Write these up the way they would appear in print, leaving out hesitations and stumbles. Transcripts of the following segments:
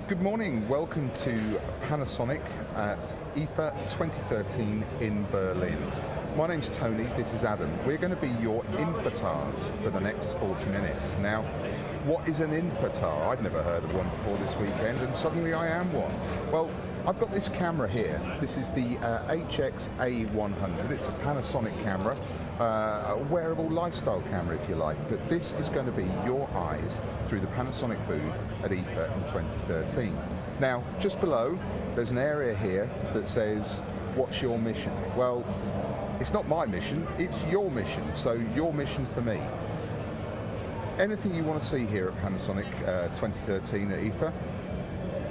Good morning, welcome to Panasonic at IFA 2013 in Berlin. My name's Tony, this is Adam. We're going to be your INFOTARs for the next 40 minutes. Now, what is an INFOTAR? I'd never heard of one before this weekend, and suddenly I am one. Well, I've got this camera here. This is the HX-A100. It's a Panasonic camera, a wearable lifestyle camera if you like, but this is going to be your eyes through the Panasonic booth at IFA in 2013. Now, just below, there's an area here that says, what's your mission? Well, it's not my mission, it's your mission, so your mission for me. Anything you want to see here at Panasonic 2013 at IFA,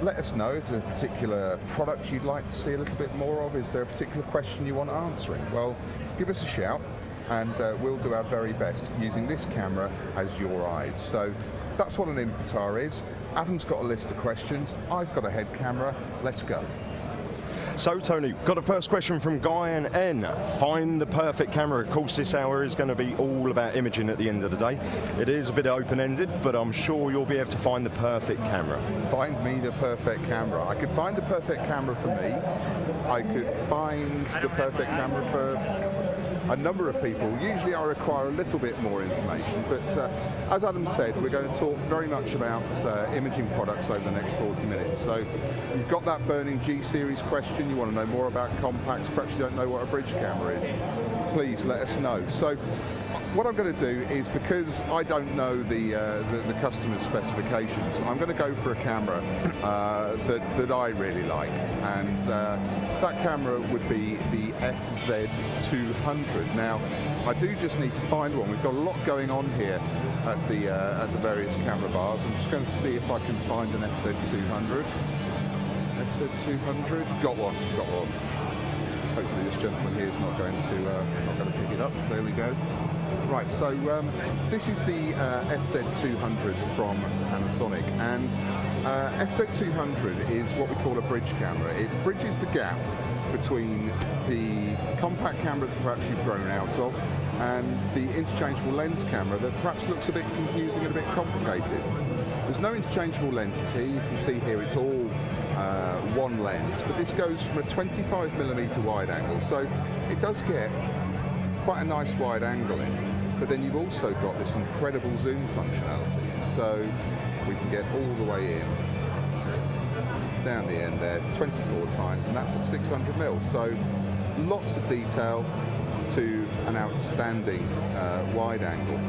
let us know. If there's a particular product you'd like to see a little bit more of, is there a particular question you want answering? Well, give us a shout and we'll do our very best using this camera as your eyes. So that's what an INFOTAR is. Adam's got a list of questions, I've got a head camera, let's go. So Tony, got a first question from Guy and N. Find the perfect camera. Of course this hour is going to be all about imaging at the end of the day. It is a bit open-ended, but I'm sure you'll be able to find the perfect camera. Find me the perfect camera. I could find the perfect camera for me. I could find the perfect camera for a number of people. Usually I require a little bit more information, but as Adam said, we're going to talk very much about imaging products over the next 40 minutes. So you've got that burning G-series question, you want to know more about compacts, perhaps you don't know what a bridge camera is, please let us know. So what I'm going to do is, because I don't know the customer's specifications, I'm going to go for a camera that I really like, and that camera would be the FZ200. Now, I do just need to find one. We've got a lot going on here at the various camera bars. I'm just going to see if I can find an FZ200. FZ200, got one. Hopefully this gentleman here is not going to pick it up. There we go. Right, so this is the FZ200 from Panasonic, and FZ200 is what we call a bridge camera. It bridges the gap between the compact camera that perhaps you've grown out of and the interchangeable lens camera that perhaps looks a bit confusing and a bit complicated. There's no interchangeable lenses here. You can see here it's all one lens, but this goes from a 25mm wide angle, so it does get quite a nice wide angle in, but then you've also got this incredible zoom functionality, so we can get all the way in, down the end there, 24 times, and that's at 600mm, so lots of detail to an outstanding wide angle.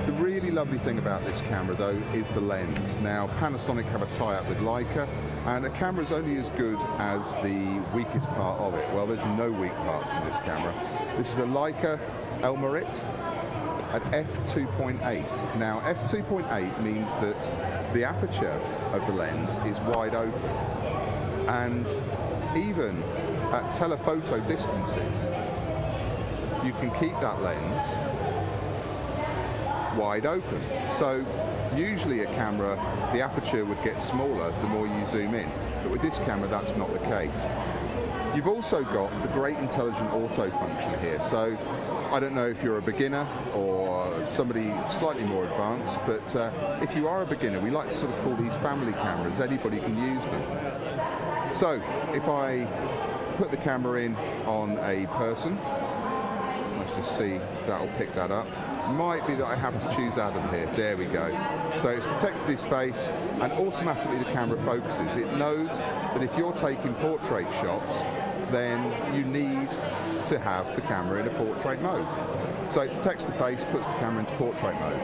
The really lovely thing about this camera though is the lens. Now Panasonic have a tie-up with Leica, and a camera is only as good as the weakest part of it. Well, there's no weak parts in this camera. This is a Leica Elmarit at f2.8. Now f2.8 means that the aperture of the lens is wide open, and even at telephoto distances you can keep that lens wide open. So usually a camera, the aperture would get smaller the more you zoom in, but with this camera that's not the case. You've also got the great intelligent auto function here, so I don't know if you're a beginner or somebody slightly more advanced, but if you are a beginner, we like to sort of call these family cameras, anybody can use them. So if I put the camera in on a person, let's just see if that'll pick that up. Might be that I have to choose Adam here. There we go. So it's detected his face and automatically the camera focuses. It knows that if you're taking portrait shots, then you need to have the camera in a portrait mode. So it detects the face, puts the camera into portrait mode.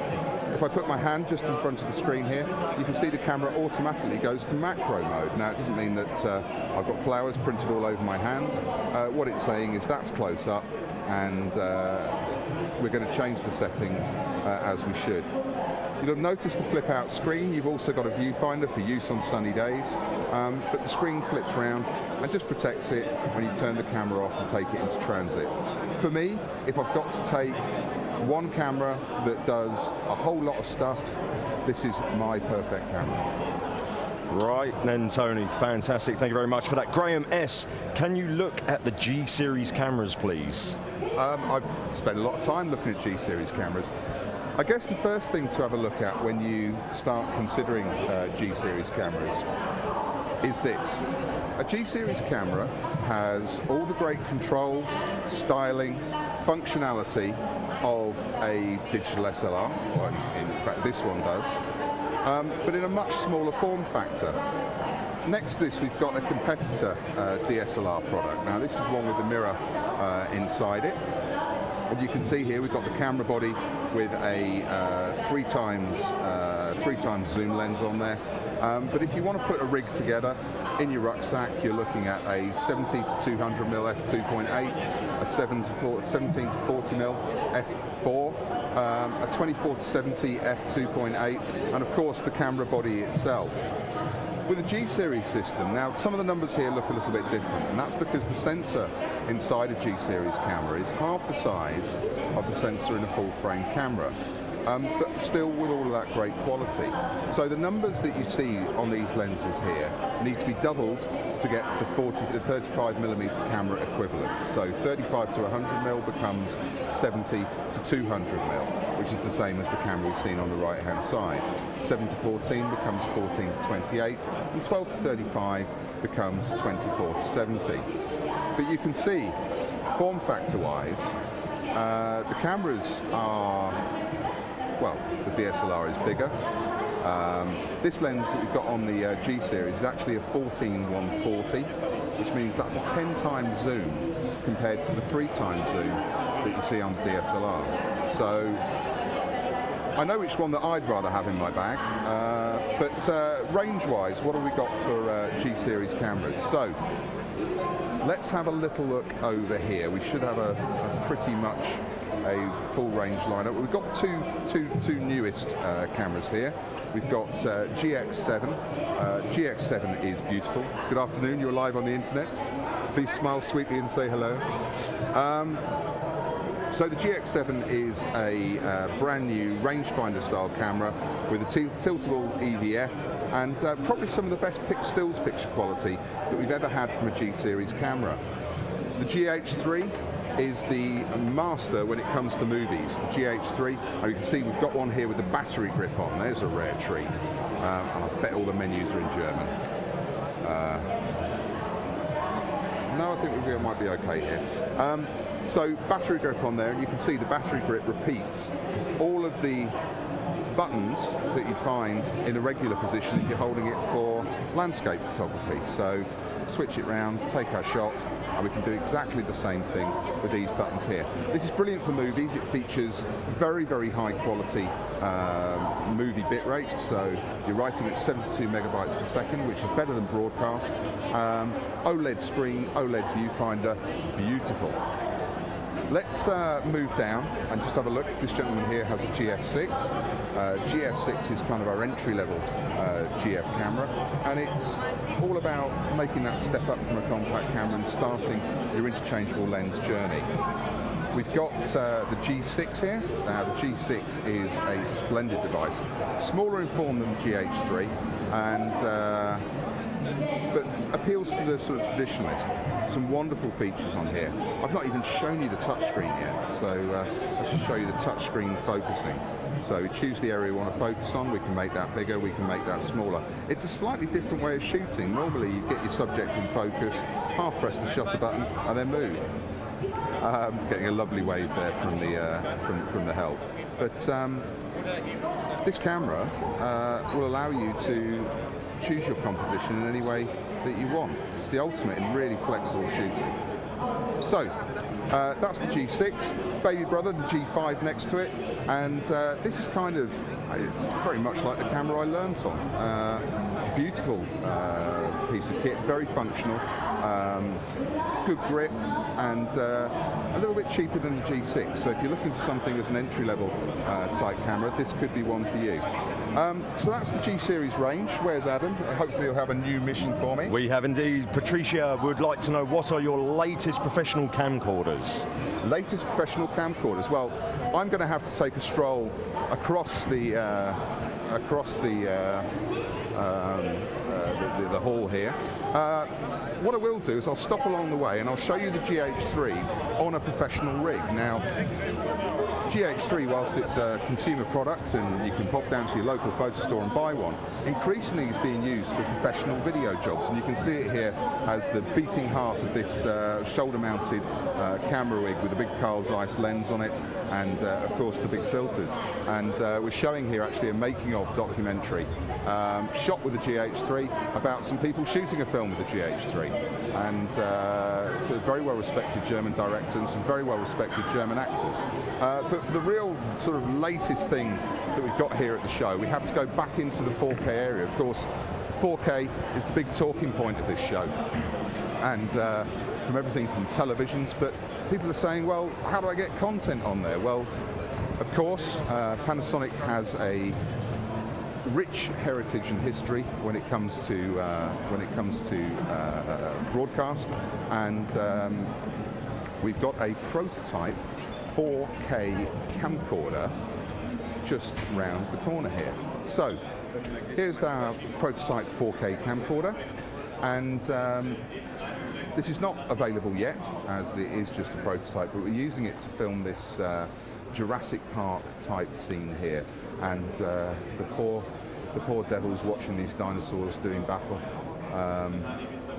If I put my hand just in front of the screen here, you can see the camera automatically goes to macro mode. Now it doesn't mean that I've got flowers printed all over my hands. What it's saying is that's close up, and we're going to change the settings as we should. You'll have noticed the flip out screen. You've also got a viewfinder for use on sunny days, but the screen flips around and just protects it when you turn the camera off and take it into transit. For me, if I've got to take one camera that does a whole lot of stuff, this is my perfect camera. Right then, Tony, fantastic. Thank you very much for that. Graham S., can you look at the G-series cameras, please? I've spent a lot of time looking at G-series cameras. I guess the first thing to have a look at when you start considering G-series cameras is this. A G-series camera has all the great control, styling, functionality of a digital SLR, or in fact this one does, but in a much smaller form factor. Next to this we've got a competitor DSLR product. Now this is one with the mirror inside it. And you can see here we've got the camera body with a 3 times zoom lens on there. But if you want to put a rig together in your rucksack, you're looking at a 70 to 200 mm f2.8, a 17 to 40 mm f4, a 24 to 70 f2.8, and of course the camera body itself. With a G-series system, now some of the numbers here look a little bit different, and that's because the sensor inside a G-series camera is half the size of the sensor in a full-frame camera, but still with all of that great quality. So the numbers that you see on these lenses here need to be doubled to get the 40 to 35 mm camera equivalent. So 35 to 100 mm becomes 70 to 200 mm, which is the same as the camera we've seen on the right-hand side. 7 to 14 becomes 14 to 28, and 12 to 35 becomes 24 to 70. But you can see, form factor-wise, the cameras are, well, the DSLR is bigger. This lens that we've got on the G-series is actually a 14-140, which means that's a 10 times zoom compared to the 3 times zoom that you see on the DSLR. So I know which one that I'd rather have in my bag, but range-wise, what have we got for G-series cameras? So let's have a little look over here. We should have a pretty much a full range lineup. We've got two newest cameras here. We've got GX7. GX7 is beautiful. Good afternoon, you're live on the internet. Please smile sweetly and say hello. So the GX7 is a brand new rangefinder style camera with a tiltable EVF and probably some of the best stills picture quality that we've ever had from a G-series camera. The GH3 is the master when it comes to movies. The GH3, and you can see we've got one here with the battery grip on. There's a rare treat. And I bet all the menus are in German. No, I think we might be okay here. So battery grip on there, and you can see the battery grip repeats all of the buttons that you'd find in a regular position if you're holding it for landscape photography. So switch it round, take our shot, and we can do exactly the same thing with these buttons here. This is brilliant for movies. It features very, very high quality movie bit rates. So you're writing at 72 megabytes per second, which is better than broadcast. OLED screen, OLED viewfinder, beautiful. Let's move down and just have a look. This gentleman here has a GF6. GF6 is kind of our entry-level GF camera, and it's all about making that step up from a compact camera and starting your interchangeable lens journey. We've got the G6 here. Now the G6 is a splendid device, smaller in form than the GH3, and but appeals to the sort of traditionalist. Some wonderful features on here. I've not even shown you the touchscreen yet, so let's just show you the touchscreen focusing. So choose the area you want to focus on. We can make that bigger, we can make that smaller. It's a slightly different way of shooting. Normally you get your subject in focus, half press the shutter button, and then move. Getting a lovely wave there from the help. But this camera will allow you to choose your composition in any way that you want. It's the ultimate in really flexible shooting. So that's the G6, baby brother, the G5 next to it, and this is kind of very much like the camera I learnt on. Beautiful piece of kit, very functional, good grip, and a little bit cheaper than the G6. So if you're looking for something as an entry-level type camera, this could be one for you. So that's the G-series range. Where's Adam? Hopefully you'll have a new mission for me. We have indeed. Patricia would like to know, what are your latest professional camcorders? Latest professional camcorders? Well, I'm going to have to take a stroll across the the hall here. What I will do is I'll stop along the way and I'll show you the GH3 on a professional rig. Now, GH3, whilst it's a consumer product and you can pop down to your local photo store and buy one, increasingly is being used for professional video jobs. And you can see it here as the beating heart of this shoulder-mounted camera rig with a big Carl Zeiss lens on it and, of course, the big filters. And we're showing here actually a making-of documentary shot with the GH3 about some people shooting a film with the GH3. And it's a very well-respected German director and some very well-respected German actors. But for the real sort of latest thing that we've got here at the show, we have to go back into the 4K area. Of course, 4K is the big talking point of this show. And from everything from televisions, but people are saying, well, how do I get content on there? Well, of course, Panasonic has a rich heritage and history when it comes to broadcast, and we've got a prototype 4K camcorder just round the corner here. So here's our prototype 4K camcorder, and this is not available yet as it is just a prototype, but we're using it to film this Jurassic Park type scene here, and the poor devils watching these dinosaurs doing battle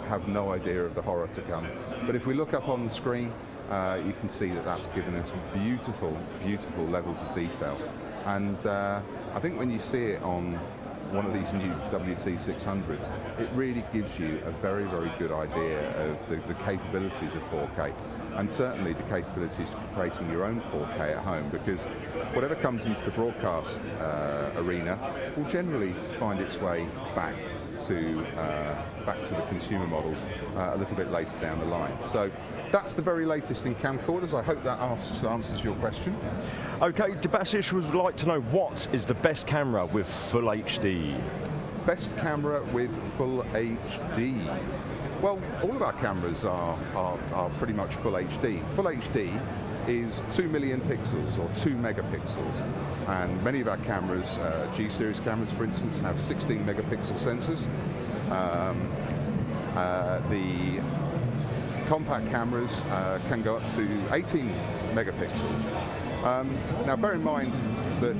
have no idea of the horror to come. But if we look up on the screen, you can see that that's given us beautiful, beautiful levels of detail. And I think when you see it on one of these new WT600s, it really gives you a very, very good idea of the capabilities of 4K, and certainly the capabilities of creating your own 4K at home, because whatever comes into the broadcast arena will generally find its way back to the consumer models a little bit later down the line. So that's the very latest in camcorders. I hope that answers your question. Okay, Debasish would like to know, what is the best camera with full HD? Best camera with full HD. Well, all of our cameras are pretty much full HD. Full HD is 2 million pixels or 2 megapixels, and many of our cameras, G-series cameras for instance, have 16 megapixel sensors. The compact cameras can go up to 18 megapixels. Now bear in mind that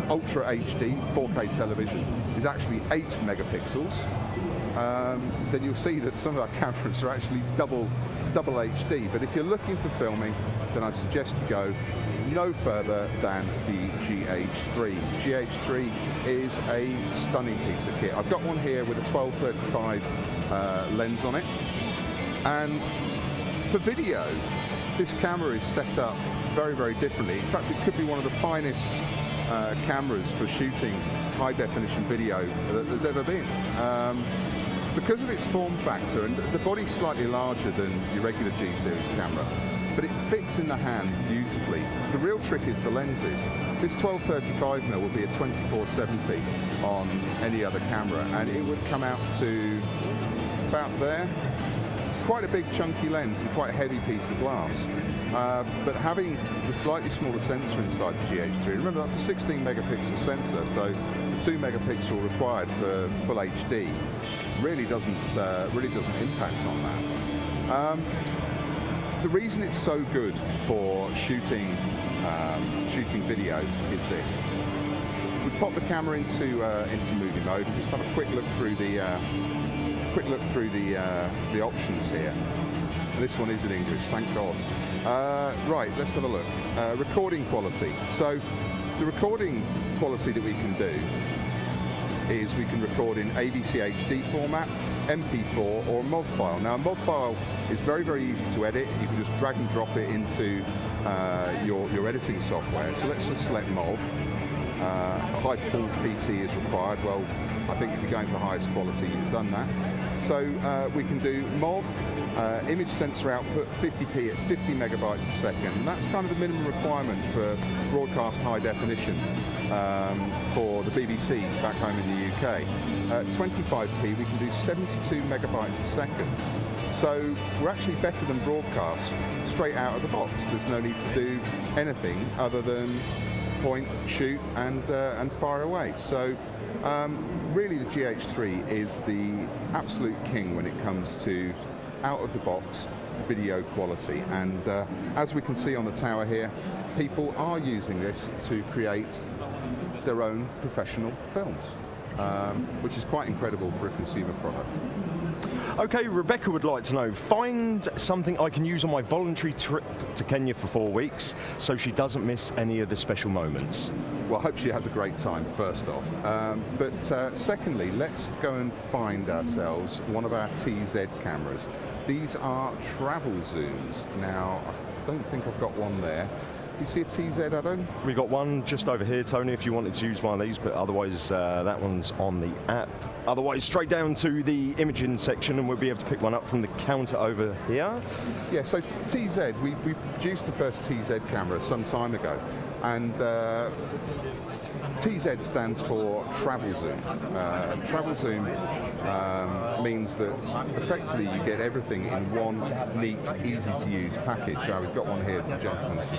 Ultra HD 4K television is actually 8 megapixels. Then you'll see that some of our cameras are actually double HD. But if you're looking for filming, then I suggest you go no further than the GH3. GH3 is a stunning piece of kit. I've got one here with a 1235 lens on it, and for video, this camera is set up very, very differently. In fact, it could be one of the finest cameras for shooting high-definition video that there's ever been. Because of its form factor, and the body's slightly larger than your regular G-series camera, but it fits in the hand beautifully. The real trick is the lenses. This 1235mm would be a 2470 on any other camera, and it would come out to about there. Quite a big chunky lens and quite a heavy piece of glass. But having the slightly smaller sensor inside the GH3, remember that's a 16 megapixel sensor, so 2 megapixel required for full HD really doesn't impact on that. The reason it's so good for shooting video is this. We pop the camera into movie mode and just have a quick look through the options here. And this one is in English, thank God. Right, let's have a look. Recording quality. So the recording quality that we can do is we can record in AVC HD format, MP4 or a MOV file. Now a MOV file is very, very easy to edit. You can just drag and drop it into your editing software. So let's just select MOV. High performance PC is required. Well, I think if you're going for highest quality, you've done that. So we can do MOV, image sensor output 50p at 50 megabytes a second. And that's kind of the minimum requirement for broadcast high definition for the BBC back home in the UK. 25p, we can do 72 megabytes a second. So we're actually better than broadcast straight out of the box. There's no need to do anything other than point, shoot, and fire away. So Really, the GH3 is the absolute king when it comes to out-of-the-box video quality, and as we can see on the tower here, people are using this to create their own professional films, which is quite incredible for a consumer product. Okay, Rebecca would like to know, find something I can use on my voluntary trip to Kenya for 4 weeks so she doesn't miss any of the special moments. Well, I hope she has a great time, first off. But secondly, let's go and find ourselves one of our TZ cameras. These are travel zooms. Now, I don't think I've got one there. You see a TZ, Adam? We got one just over here, Tony, if you wanted to use one of these, but otherwise that one's on the app. Otherwise, straight down to the imaging section, and we'll be able to pick one up from the counter over here. Yeah, so TZ, we produced the first TZ camera some time ago, and TZ stands for travel zoom. Travel zoom means that effectively you get everything in one neat, easy-to-use package. We've got one here. The gentleman's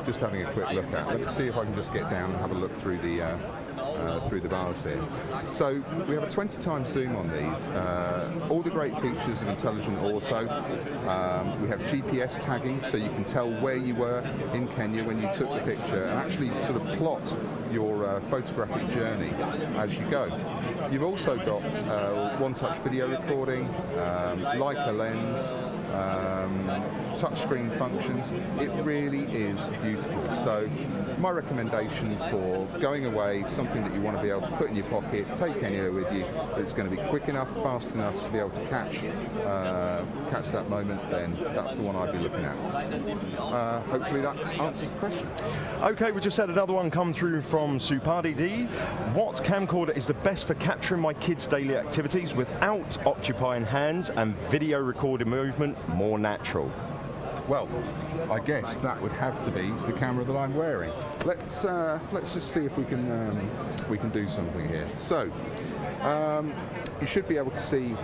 just having a quick look at. Let's see if I can just get down and have a look through the bars here. So we have a 20 times zoom on these. All the great features of intelligent auto. We have GPS tagging, so you can tell where you were in Kenya when you took the picture, and actually sort of plot your photographic journey as you go. You've also got one-touch video recording, Leica lens, touchscreen functions. It really is beautiful. So my recommendation for going away, something that you want to be able to put in your pocket, take anywhere with you, but it's going to be quick enough, fast enough to be able to catch that moment, then that's the one I'd be looking at. Hopefully that answers the question. Okay, we just had another one come through from Supadi D. What camcorder is the best for capturing my kids' daily activities without occupying hands and video recorded movement more natural? Well, I guess that would have to be the camera that I'm wearing. Let's just see if we can do something here. So you should be able to see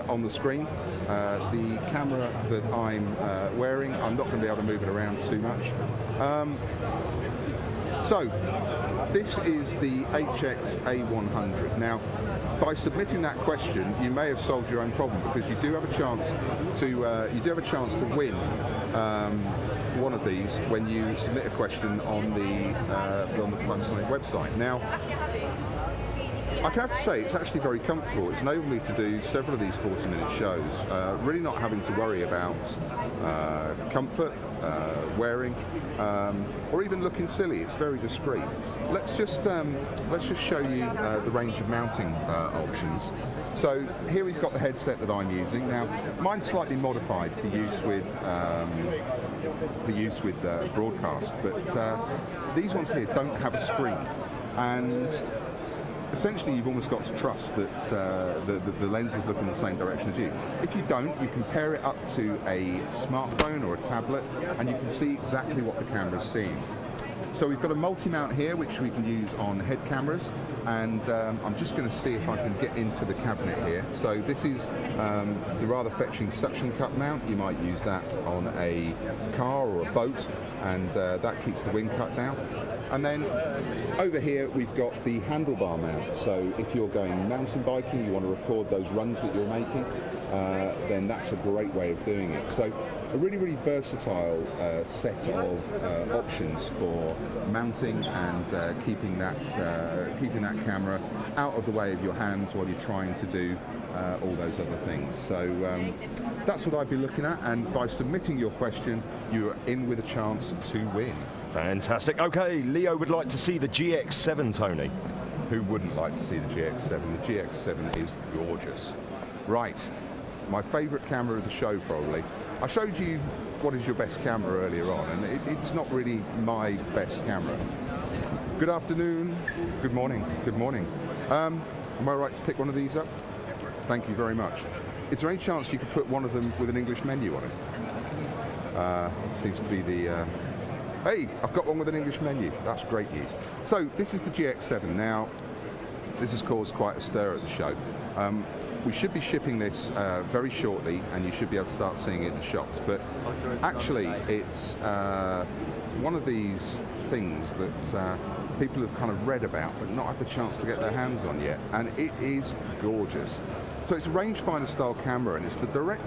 on the screen the camera that I'm wearing. I'm not going to be able to move it around too much. So this is the HX A100. Now, by submitting that question, you may have solved your own problem, because you do have a chance to win one of these when you submit a question on the Panasonic website. Now, I have to say it's actually very comfortable. It's enabled me to do several of these 40-minute shows, really not having to worry about comfort, wearing, or even looking silly. It's very discreet. Let's just show you the range of mounting options. So here we've got the headset that I'm using. Now, mine's slightly modified for use with broadcast, but these ones here don't have a screen, and essentially you've almost got to trust that the lenses look in the same direction as you. If you don't, you can pair it up to a smartphone or a tablet, and you can see exactly what the camera's seeing. So we've got a multi-mount here, which we can use on head cameras, and I'm just going to see if I can get into the cabinet here. So this is the rather fetching suction cup mount. You might use that on a car or a boat, and that keeps the wind cut down. And then over here we've got the handlebar mount. So if you're going mountain biking, you want to record those runs that you're making, then that's a great way of doing it. So a really, really versatile set of options for mounting and keeping that camera out of the way of your hands while you're trying to do all those other things. So that's what I'd be looking at, and by submitting your question, you're in with a chance to win. Fantastic. Okay, Leo would like to see the GX7, Tony. Who wouldn't like to see the GX7? The GX7 is gorgeous. Right, my favourite camera of the show, probably. I showed you what is your best camera earlier on, and it's not really my best camera. Good afternoon, good morning, good morning. Am I right to pick one of these up? Thank you very much. Is there any chance you could put one of them with an English menu on it? Seems to be the... Hey, I've got one with an English menu. That's great news. So this is the GX7. Now, this has caused quite a stir at the show. We should be shipping this very shortly, and you should be able to start seeing it in the shops. But actually, it's one of these things that people have kind of read about but not had the chance to get their hands on yet, and it is gorgeous. So it's a rangefinder style camera, and it's the direct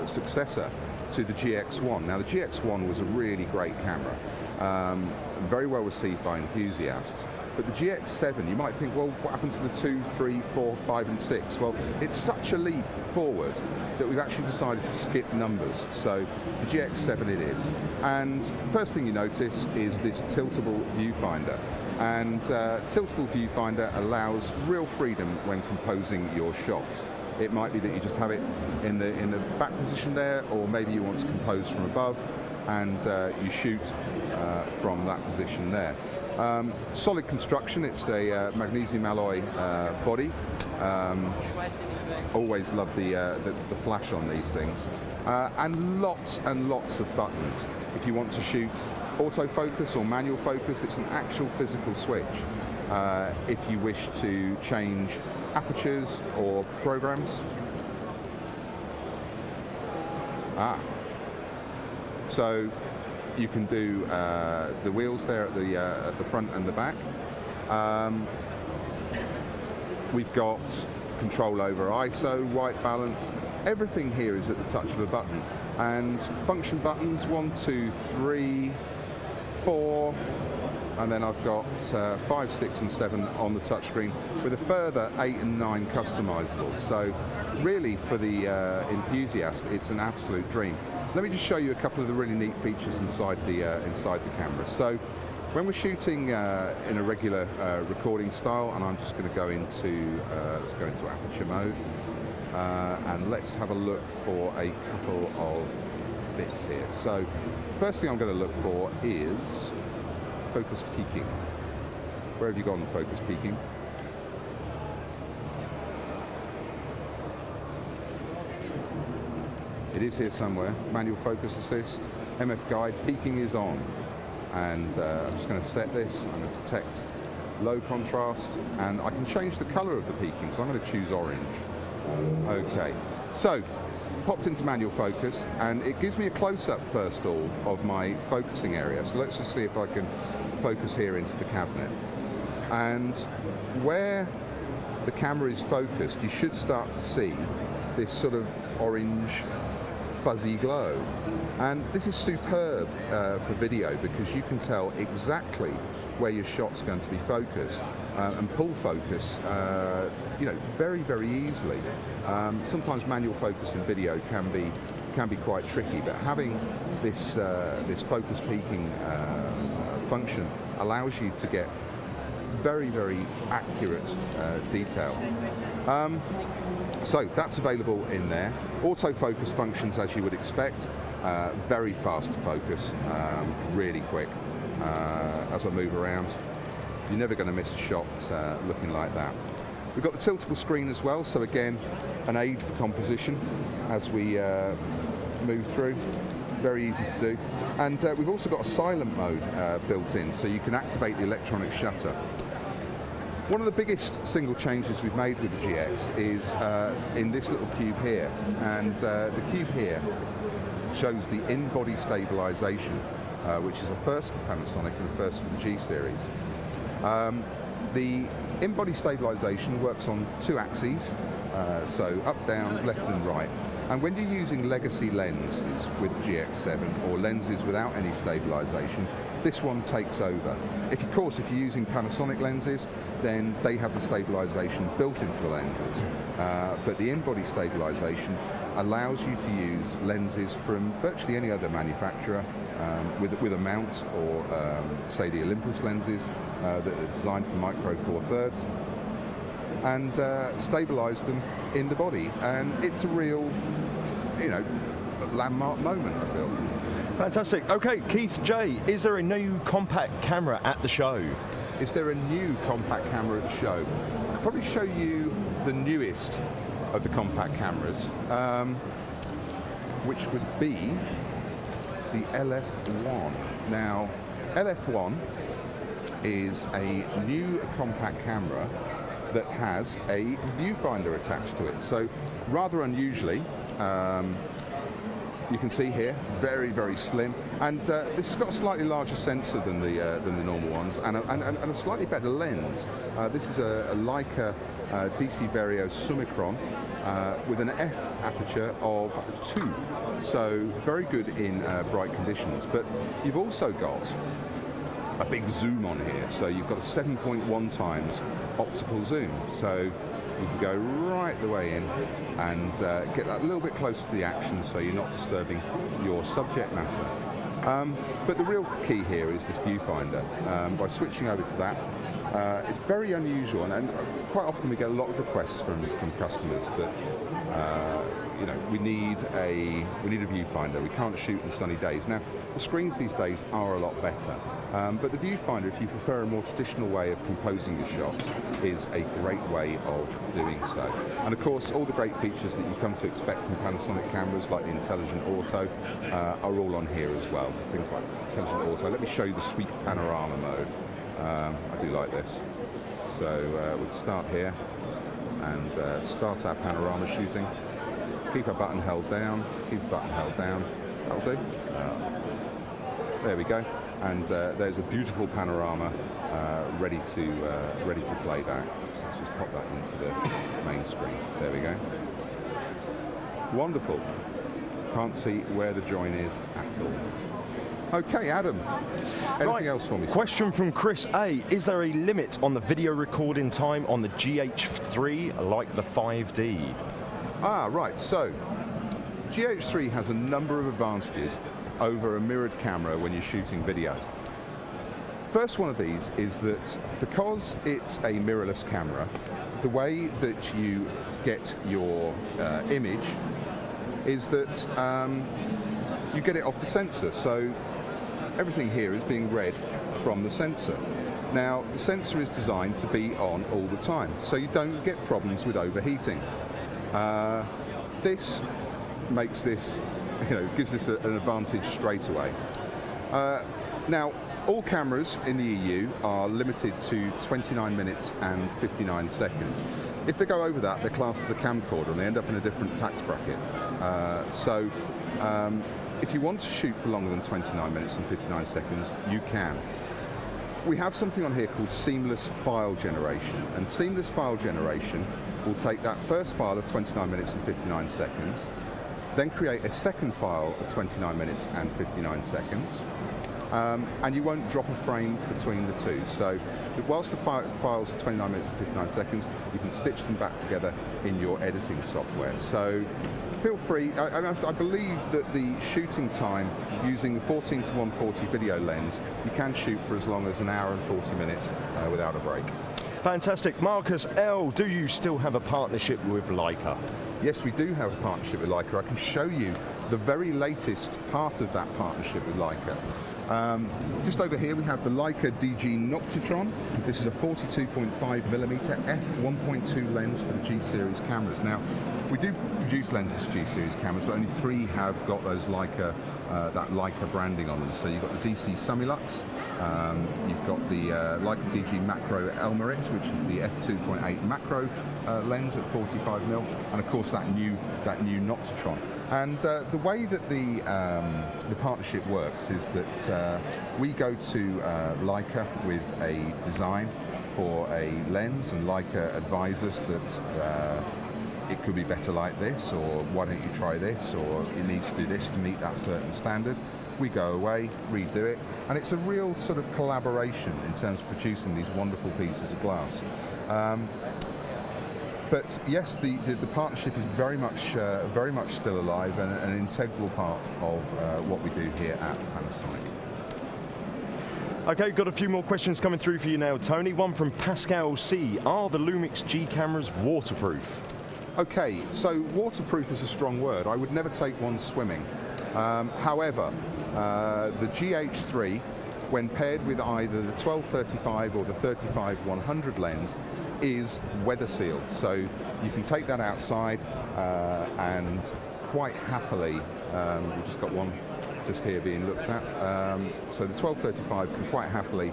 successor to the GX1. Now the GX1 was a really great camera, very well received by enthusiasts. But the GX7, you might think, well, what happened to the 2, 3, 4, 5 and 6? Well, it's such a leap forward that we've actually decided to skip numbers. So the GX7 it is. And first thing you notice is this tiltable viewfinder. And tiltable viewfinder allows real freedom when composing your shots. It might be that you just have it in the back position there, or maybe you want to compose from above, and you shoot from that position there. Solid construction, it's a magnesium alloy body. Always love the flash on these things. And lots of buttons. If you want to shoot autofocus or manual focus, it's an actual physical switch. If you wish to change apertures or programs. So you can do the wheels there at the front and the back. We've got control over ISO, white balance. Everything here is at the touch of a button. And function buttons, 1, 2, 3, 4, and then I've got 5, 6 and 7 on the touchscreen, with a further 8 and 9 customizables. So really for the enthusiast, it's an absolute dream. Let me just show you a couple of the really neat features inside the camera. So when we're shooting in a regular recording style, and I'm just going to go into let's go into aperture mode, and let's have a look for a couple of bits here. So first thing I'm going to look for is focus peaking. Where have you gone, focus peaking? It is here somewhere. Manual focus assist, MF guide, peaking is on. And I'm just going to set this. I'm going to detect low contrast, and I can change the color of the peaking, so I'm going to choose orange. Okay, so popped into manual focus, and it gives me a close-up first of all of my focusing area. So let's just see if I can focus here into the cabinet. And where the camera is focused, you should start to see this sort of orange fuzzy glow. And this is superb for video, because you can tell exactly where your shot's going to be focused and pull focus, you know, very easily. Sometimes manual focus in video can be quite tricky, but having this this focus peaking function allows you to get very accurate detail. So that's available in there. Autofocus functions, as you would expect. Very fast to focus, really quick. As I move around, you're never going to miss a shot looking like that. We've got the tiltable screen as well, so again, an aid for composition as we move through. Very easy to do. And we've also got a silent mode built in, so you can activate the electronic shutter. One of the biggest single changes we've made with the GX is in this little cube here, and the cube here shows the in-body stabilization, which is a first for Panasonic and a first for the G series. The in-body stabilization works on 2 axes, so up, down, left and right. And when you're using legacy lenses with the GX7 or lenses without any stabilization, this one takes over. Of course, if you're using Panasonic lenses, then they have the stabilization built into the lenses. But the in-body stabilization allows you to use lenses from virtually any other manufacturer with a mount, or say the Olympus lenses that are designed for micro 4/3, and stabilize them in the body. And it's a real, you know, landmark moment, I feel. Fantastic. Okay, Keith J, is there a new compact camera at the show? Is there a new compact camera at the show? I'll probably show you the newest of the compact cameras, which would be the LF1. Now, LF1 is a new compact camera that has a viewfinder attached to it. So rather unusually, you can see here, very, very slim, and this has got a slightly larger sensor than the normal ones, and a slightly better lens. This is a Leica DC Vario Summicron with an f aperture of 2, so very good in bright conditions. But you've also got a big zoom on here, so you've got a 7.1 times optical zoom, so you can go right the way in and get that a little bit closer to the action, so you're not disturbing your subject matter. But the real key here is this viewfinder. By switching over to that, it's very unusual, and quite often we get a lot of requests from customers that you know, we need a viewfinder. We can't shoot in sunny days. Now, the screens these days are a lot better, but the viewfinder, if you prefer a more traditional way of composing your shots, is a great way of doing so. And of course, all the great features that you come to expect from Panasonic cameras, like the intelligent auto, are all on here as well. Things like intelligent auto. Let me show you the sweep panorama mode. I do like this. So we'll start here and start our panorama shooting. Keep our button held down, keep the button held down. That'll do. There we go. And there's a beautiful panorama ready to play back. Let's just pop that into the main screen. There we go. Wonderful. Can't see where the join is at all. Okay, Adam, anything else for me? Question from Chris A. Is there a limit on the video recording time on the GH3 like the 5D? Ah, right. So, GH3 has a number of advantages over a mirrored camera when you're shooting video. First one of these is that because it's a mirrorless camera, the way that you get your image is that you get it off the sensor. So everything here is being read from the sensor. Now, the sensor is designed to be on all the time, so you don't get problems with overheating. This makes this, gives this an advantage straight away. Now, all cameras in the EU are limited to 29 minutes and 59 seconds. If they go over that, they're classed as a camcorder and they end up in a different tax bracket. So if you want to shoot for longer than 29 minutes and 59 seconds, you can. We have something on here called seamless file generation, and seamless file generation will take that first file of 29 minutes and 59 seconds, then create a second file of 29 minutes and 59 seconds, and you won't drop a frame between the two. So whilst the files are 29 minutes and 59 seconds, you can stitch them back together in your editing software. So feel free. I believe that the shooting time using the 14 to 140 video lens, you can shoot for as long as an hour and 40 minutes without a break. Fantastic. Marcus L., do you still have a partnership with Leica? Yes, we do have a partnership with Leica. I can show you the very latest part of that partnership with Leica. Just over here we have the Leica DG Noctitron. This is a 42.5mm f1.2 lens for the G-series cameras. Now, we do produce lenses for G-series cameras, but only 3 have got those Leica, that Leica branding on them. So you've got the DC Summilux, you've got the Leica DG Macro Elmerit, which is the f2.8 macro lens at 45mm, and of course that new Noctitron. And the way that the partnership works is that we go to Leica with a design for a lens, and Leica advise us that it could be better like this, or why don't you try this, or it needs to do this to meet that certain standard. We go away, redo it, and it's a real sort of collaboration in terms of producing these wonderful pieces of glass. But yes, the partnership is very much still alive and an integral part of what we do here at Panasonic. Okay, got a few more questions coming through for you now, Tony. One from Pascal C. Are the Lumix G cameras waterproof? Okay, so waterproof is a strong word. I would never take one swimming. However, the GH3, when paired with either the 12-35 or the 35-100 lens, is weather sealed. So you can take that outside and quite happily, we've just got one just here being looked at. So the 12-35 can quite happily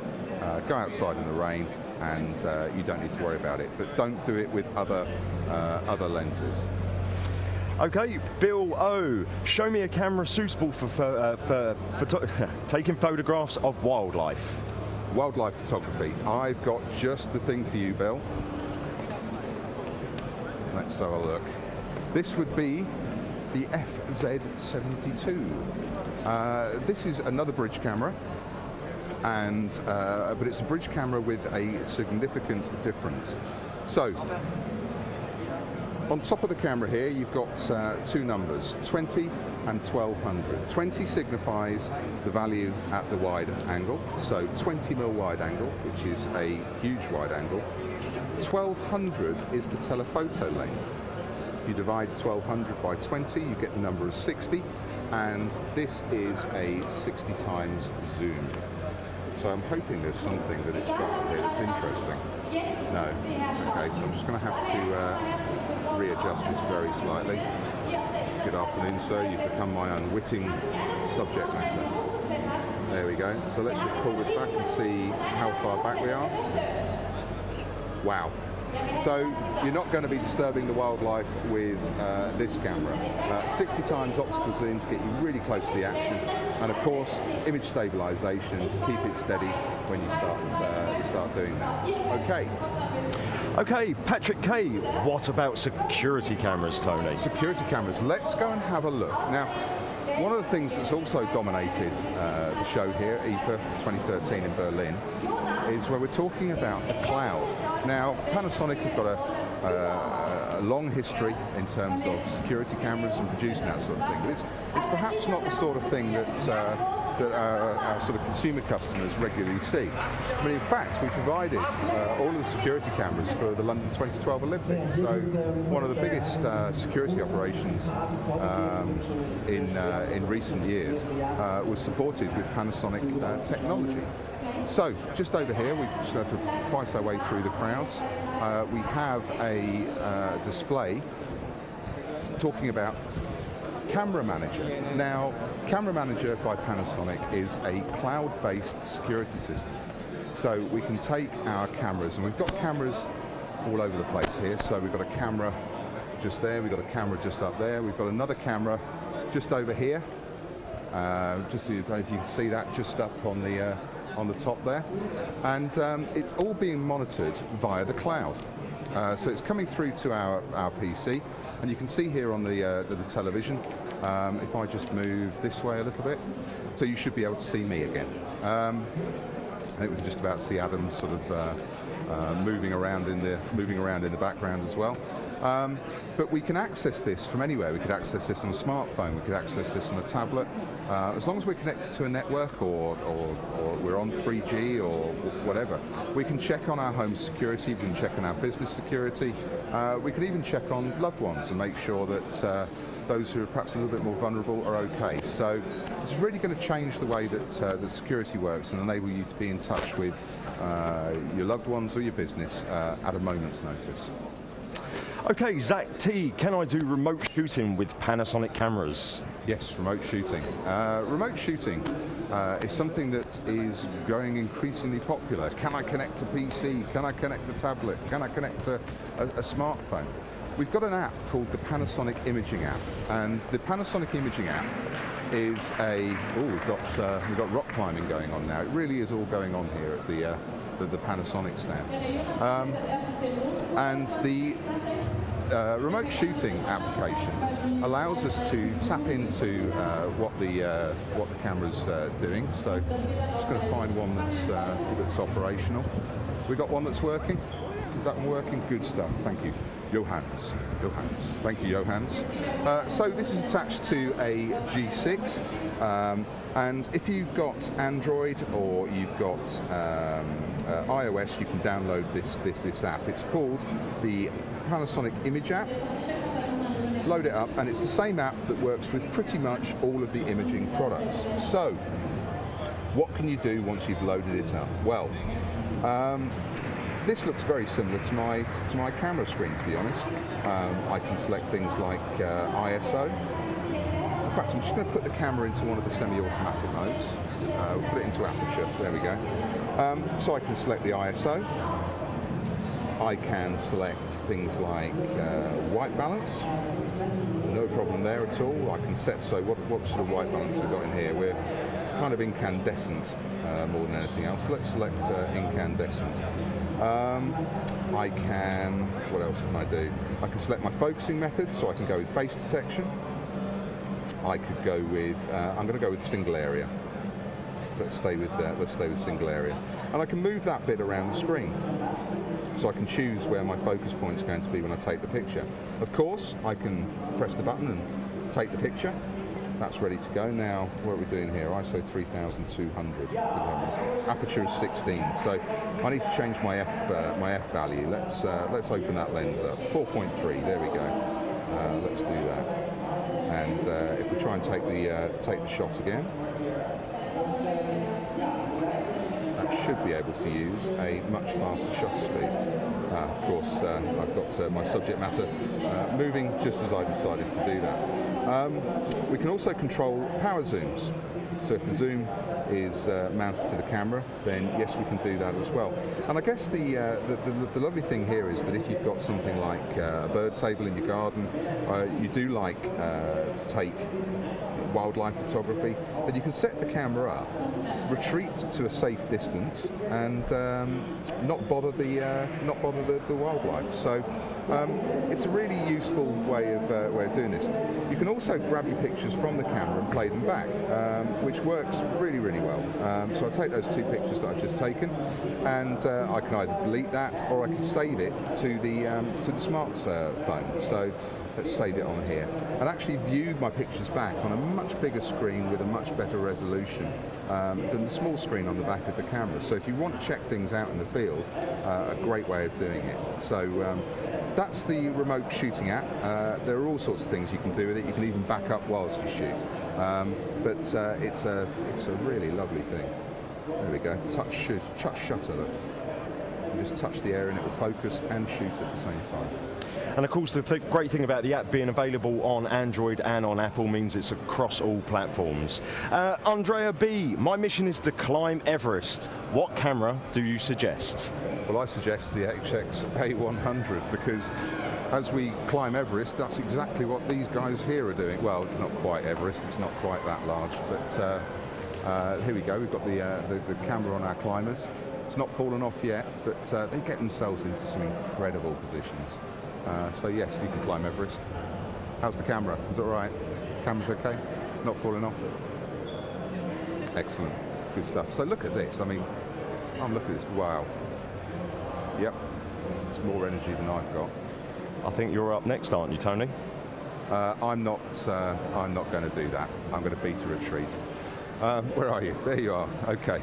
go outside in the rain, and you don't need to worry about it. But don't do it with other lenses. Okay, Bill O, show me a camera suitable for taking photographs of wildlife. Wildlife photography. I've got just the thing for you, Bill. Let's have a look. This would be the FZ72. This is another bridge camera, and but it's a bridge camera with a significant difference. So, on top of the camera here, you've got two numbers, 20 and 1200. 20 signifies the value at the wide angle, so 20mm wide angle, which is a huge wide angle. 1200 is the telephoto length. If you divide 1200 by 20, you get the number of 60, and this is a 60 times zoom. So I'm hoping there's something that it's got here that's interesting. No? Okay, so I'm just going to have to readjust this very slightly. Good afternoon, sir. You've become my unwitting subject matter. There we go. So let's just pull this back and see how far back we are. Wow. So you're not going to be disturbing the wildlife with this camera. 60 times optical zoom to get you really close to the action, and of course image stabilization to keep it steady when you start doing that. Okay. Okay, Patrick K, what about security cameras, Tony? Security cameras. Let's go and have a look. Now, one of the things that's also dominated the show here, IFA 2013 in Berlin, is where we're talking about the cloud. Now, Panasonic have got a long history in terms of security cameras and producing that sort of thing, but it's perhaps not the sort of thing that our sort of consumer customers regularly see. I mean, in fact, we provided all of the security cameras for the London 2012 Olympics. So one of the biggest security operations in recent years was supported with Panasonic technology. So just over here, we just have to fight our way through the crowds. We have a display talking about Camera Manager. Now, Camera Manager by Panasonic is a cloud-based security system. So we can take our cameras, and we've got cameras all over the place here. So we've got a camera just there, we've got a camera just up there, we've got another camera just over here. Just so you know if you can see that just up on the top there. And it's all being monitored via the cloud. So it's coming through to our PC, and you can see here on the television, if I just move this way a little bit, so you should be able to see me again. I think we can just about see Adam sort of moving around in the background as well. But we can access this from anywhere. We could access this on a smartphone, we could access this on a tablet. As long as we're connected to a network or we're on 3G or whatever, we can check on our home security, we can check on our business security, we can even check on loved ones and make sure that those who are perhaps a little bit more vulnerable are okay. So it's really going to change the way that security works and enable you to be in touch with your loved ones or your business at a moment's notice. Okay, Zach T, can I do remote shooting with Panasonic cameras? Yes, remote shooting. Remote shooting is something that is growing increasingly popular. Can I connect a PC? Can I connect a tablet? Can I connect a smartphone? We've got an app called the Panasonic Imaging app, and the Panasonic Imaging app is we've got rock climbing going on now. It really is all going on here at the Panasonic stand. And the remote shooting application allows us to tap into what the camera's doing. So I'm just going to find one that's operational. We got one that's working. Is that one working? Good stuff. Thank you. Johannes. Thank you, Johannes. So this is attached to a G6, and if you've got Android or you've got iOS, you can download this app. It's called the Panasonic Image app. Load it up, and it's the same app that works with pretty much all of the imaging products. So, what can you do once you've loaded it up? Well, this looks very similar to my camera screen, to be honest. I can select things like ISO. In fact, I'm just going to put the camera into one of the semi-automatic modes. We'll put it into aperture. There we go. So I can select the ISO. I can select things like white balance. No on there at all. I can set, so what sort of white balance we've got in here. We're kind of incandescent more than anything else. So let's select incandescent. I can, what else can I do? I can select my focusing method, so I can go with face detection. I could go with, I'm going to go with single area. Let's stay with single area. And I can move that bit around the screen. So I can choose where my focus point is going to be when I take the picture. Of course, I can press the button and take the picture. That's ready to go. Now, what are we doing here? ISO 3200. Aperture is 16. So I need to change my f value. Let's open that lens up. 4.3. There we go. Let's do that. And if we try and take the shot again, that should be able to use a much faster shutter speed. Of course, I've got my subject matter moving just as I decided to do that. We can also control power zooms. So if the zoom is mounted to the camera, then yes, we can do that as well. And I guess the lovely thing here is that if you've got something like a bird table in your garden, you do like to take wildlife photography, then you can set the camera up, retreat to a safe distance, and not bother the wildlife. So it's a really useful way of doing this. You can also grab your pictures from the camera and play them back, which works really, really well. So I take those two pictures that I've just taken, and I can either delete that or I can save it to the smartphone. So let's save it on here, and actually view my pictures back on a much bigger screen with a much better resolution than the small screen on the back of the camera. So if you want to check things out in the field, a great way of doing it. So that's the remote shooting app. There are all sorts of things you can do with it. You can even back up whilst you shoot. But it's a really lovely thing. There we go. Touch shutter. Look. You just touch the area and it will focus and shoot at the same time. And of course, the great thing about the app being available on Android and on Apple means it's across all platforms. Andrea B, my mission is to climb Everest. What camera do you suggest? Well, I suggest the HX A100 because as we climb Everest, that's exactly what these guys here are doing. Well, it's not quite Everest, it's not quite that large, but here we go. We've got the camera on our climbers. It's not fallen off yet, but they get themselves into some incredible positions. So yes, you can climb Everest. How's the camera? Is it all right? Camera's okay? Not falling off? Excellent. Good stuff. So look at this. I mean, look at this. Wow. Yep. It's more energy than I've got. I think you're up next, aren't you, Tony? I'm not going to do that. I'm going to beat a retreat. Where are you? There you are. Okay.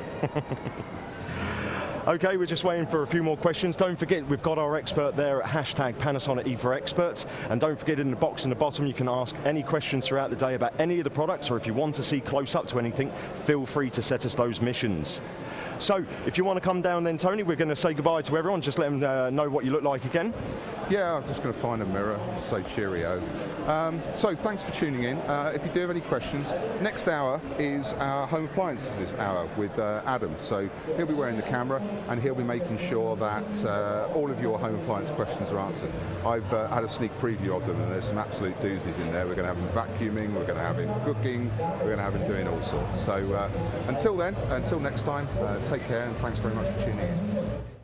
Okay, we're just waiting for a few more questions. Don't forget, we've got our expert there at hashtag Panasonic IFA Experts. And don't forget, in the box in the bottom, you can ask any questions throughout the day about any of the products, or if you want to see close up to anything, feel free to set us those missions. So, if you want to come down then, Tony, we're going to say goodbye to everyone. Just let them know what you look like again. Yeah, I was just going to find a mirror, say cheerio. So thanks for tuning in. If you do have any questions, next hour is our home appliances hour with Adam. So he'll be wearing the camera and he'll be making sure that all of your home appliance questions are answered. I've had a sneak preview of them and there's some absolute doozies in there. We're going to have him vacuuming, we're going to have him cooking, we're going to have him doing all sorts. So until then, until next time, take care and thanks very much for tuning in.